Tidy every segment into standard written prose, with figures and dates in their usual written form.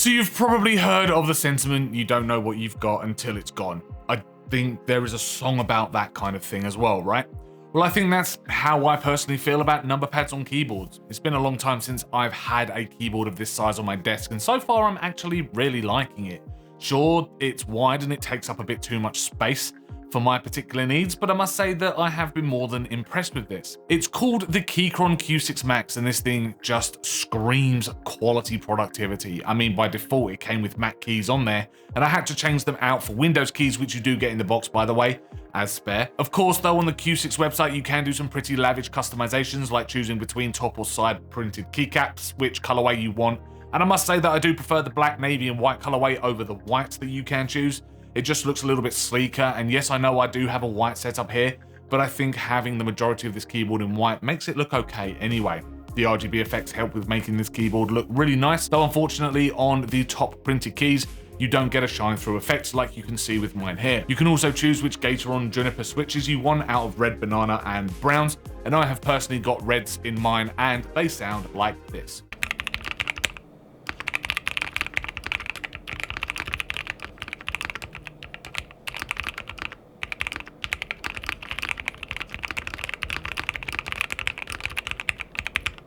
So you've probably heard of the sentiment, you don't know what you've got until it's gone. I think there is a song about that kind of thing as well, right? Well, I think that's how I personally feel about number pads on keyboards. It's been a long time since I've had a keyboard of this size on my desk, and so far I'm actually really liking it. Sure, it's wide and it takes up a bit too much space for my particular needs, but I must say that I have been more than impressed with this. It's called the Keychron Q6 Max, and this thing just screams quality productivity. I mean, by default, it came with Mac keys on there, and I had to change them out for Windows keys, which you do get in the box, by the way, as spare. Of course, though, on the Q6 website, you can do some pretty lavish customizations, like choosing between top or side printed keycaps, which colorway you want. And I must say that I do prefer the black, navy, and white colorway over the white that you can choose. It just looks a little bit sleeker, and yes, I know I do have a white setup here, but I think having the majority of this keyboard in white makes it look okay anyway. The RGB effects help with making this keyboard look really nice, though unfortunately on the top printed keys, you don't get a shine through effect like you can see with mine here. You can also choose which Gateron Juniper switches you want out of red, banana, and browns, and I have personally got reds in mine, and they sound like this.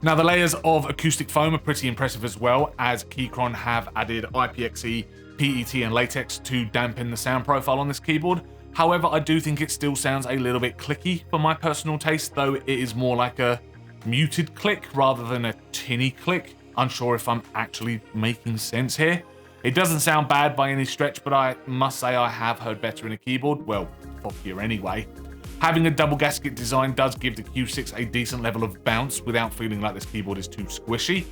Now, the layers of acoustic foam are pretty impressive as well, as Keychron have added IPXE, PET, and latex to dampen the sound profile on this keyboard. However, I do think it still sounds a little bit clicky for my personal taste, though it is more like a muted click rather than a tinny click. Unsure if I'm actually making sense here. It doesn't sound bad by any stretch, but I must say I have heard better in a keyboard. Well, fockier anyway. Having a double gasket design does give the Q6 a decent level of bounce without feeling like this keyboard is too squishy.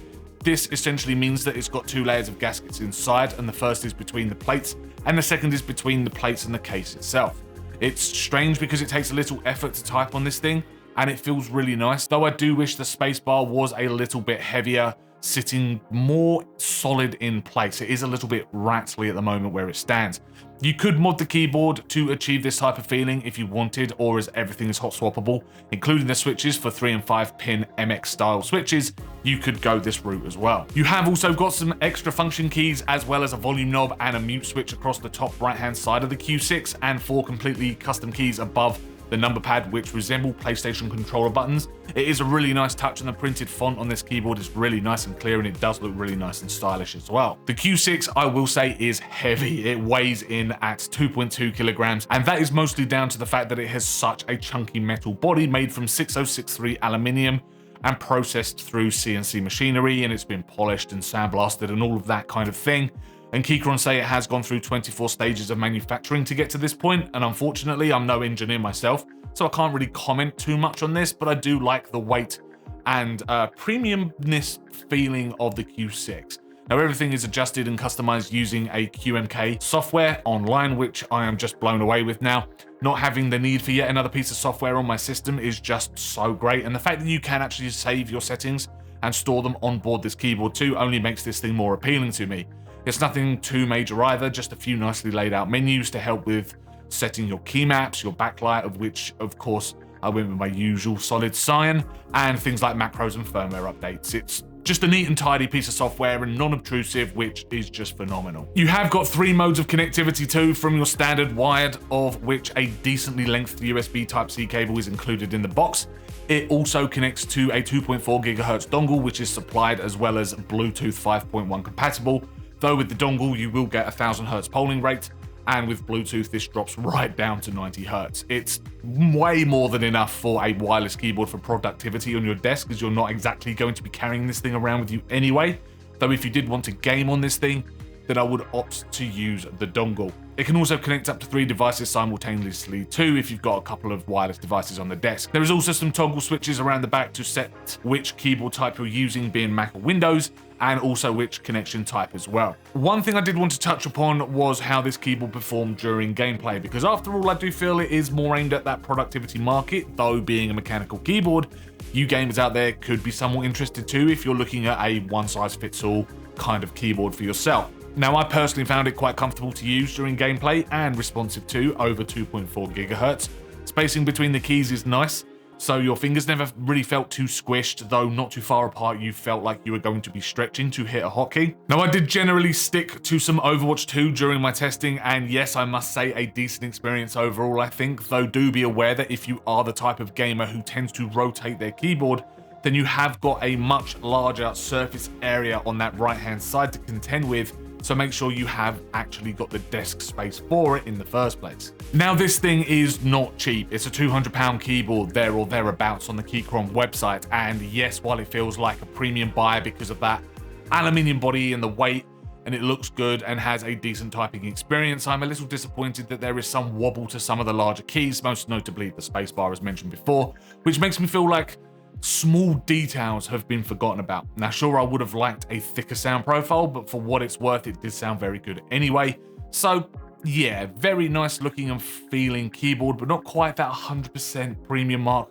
This essentially means that it's got two layers of gaskets inside, and the first is between the plates, and the second is between the plates and the case itself. It's strange because it takes a little effort to type on this thing, and it feels really nice, though I do wish the spacebar was a little bit heavier, sitting more solid in place. It is a little bit rattly at the moment where it stands. You could mod the keyboard to achieve this type of feeling if you wanted, or as everything is hot swappable, including the switches for 3 and 5 pin MX style switches, you could go this route as well. You have also got some extra function keys, as well as a volume knob and a mute switch across the top right hand side of the Q6, and 4 completely custom keys above the number pad, which resemble PlayStation controller buttons. It is a really nice touch, and the printed font on this keyboard is really nice and clear, and it does look really nice and stylish as well. The Q6, I will say, is heavy. It weighs in at 2.2 kilograms, and that is mostly down to the fact that it has such a chunky metal body made from 6063 aluminium and processed through CNC machinery, and it's been polished and sandblasted and all of that kind of thing. And Keychron say it has gone through 24 stages of manufacturing to get to this point, and unfortunately, I'm no engineer myself, so I can't really comment too much on this, but I do like the weight and premiumness feeling of the Q6. Now, everything is adjusted and customized using a QMK software online, which I am just blown away with now. Not having the need for yet another piece of software on my system is just so great, and the fact that you can actually save your settings and store them on board this keyboard too only makes this thing more appealing to me. It's nothing too major either, just a few nicely laid out menus to help with setting your key maps, your backlight, of which, of course, I went with my usual solid cyan, and things like macros and firmware updates. It's just a neat and tidy piece of software and non-obtrusive, which is just phenomenal. You have got 3 modes of connectivity too, from your standard wired, of which a decently lengthed USB Type-C cable is included in the box. It also connects to a 2.4 GHz dongle, which is supplied, as well as Bluetooth 5.1 compatible. Though with the dongle, you will get 1000 Hz polling rate, and with Bluetooth, this drops right down to 90 Hz. It's way more than enough for a wireless keyboard for productivity on your desk, as you're not exactly going to be carrying this thing around with you anyway. Though if you did want to game on this thing, then I would opt to use the dongle. It can also connect up to 3 devices simultaneously too, if you've got a couple of wireless devices on the desk. There is also some toggle switches around the back to set which keyboard type you're using, being Mac or Windows, and also which connection type as well. One thing I did want to touch upon was how this keyboard performed during gameplay, because after all, I do feel it is more aimed at that productivity market, though being a mechanical keyboard, you gamers out there could be somewhat interested too if you're looking at a one-size-fits-all kind of keyboard for yourself. Now, I personally found it quite comfortable to use during gameplay and responsive to over 2.4 GHz. Spacing between the keys is nice, so your fingers never really felt too squished, though not too far apart you felt like you were going to be stretching to hit a hotkey. Now, I did generally stick to some Overwatch 2 during my testing, and yes, I must say a decent experience overall, I think, though do be aware that if you are the type of gamer who tends to rotate their keyboard, then you have got a much larger surface area on that right-hand side to contend with, so make sure you have actually got the desk space for it in the first place. Now, this thing is not cheap. It's a £200 keyboard there or thereabouts on the Keychron website, and yes, while it feels like a premium buy because of that aluminium body and the weight, and it looks good and has a decent typing experience, I'm a little disappointed that there is some wobble to some of the larger keys, most notably the spacebar as mentioned before, which makes me feel like small details have been forgotten about. Now, sure, I would have liked a thicker sound profile, but for what it's worth, it did sound very good anyway. So yeah, very nice looking and feeling keyboard, but not quite that 100% premium mark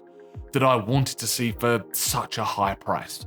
that I wanted to see for such a high price.